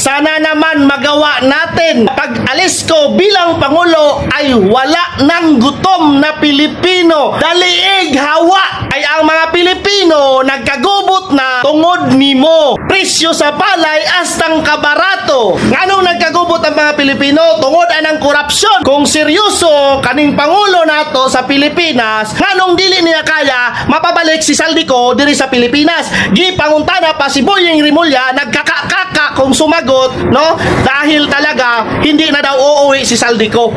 Sana naman magawa natin. Pag alis ko bilang Pangulo ay wala ng gutom na Pilipino. Daliig hawa ay ang mga Pilipino nagkagubot na tungod nimo. Presyo sa palay astang kabarato. Nganong nagkagubot ang mga Pilipino? Tungod anang korupsyon. Kung seryoso kaning Pangulo nato sa Pilipinas, nganong dili niya kaya mapabalik si Saldico diri sa Pilipinas? Gipanguntana pa si Boyeng Rimulya nagkakakaka kung sumagot, no? Dahil talaga hindi na daw uuwi si Saldico.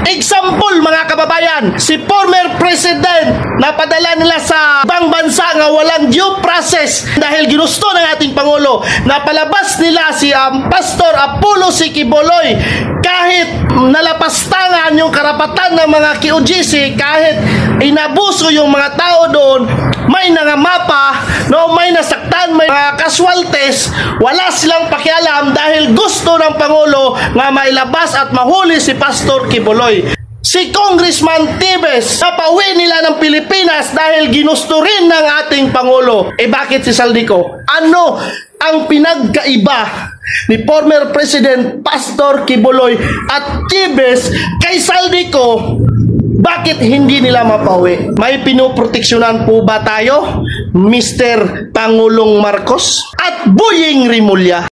Example mga kababayan, si former president napadala nila sa ibang bansa nga walang due process dahil ginusto ng ating Pangulo. Napalabas nila si Pastor Apollo Siquiboloy kahit nalapastangan yung karapatan ng mga QGC, kahit inabuso yung mga tao doon, may nangamapa, no, may nasaktan, may mga casualties, wala silang pakialam dahil gusto ng Pangulo nga mailabas at mahuli si Pastor Quiboloy. Si Congressman Tibes, napauwi nila ng Pilipinas dahil ginusto rin ng ating Pangulo. Bakit si Saldico? Ano ang pinagkaiba ni former President Pastor Quiboloy at Tibes kay Saldico? Bakit hindi nila mapauwi? May pinoproteksyonan po ba tayo, Mr. Pangulong Marcos at Boyeng Rimulya?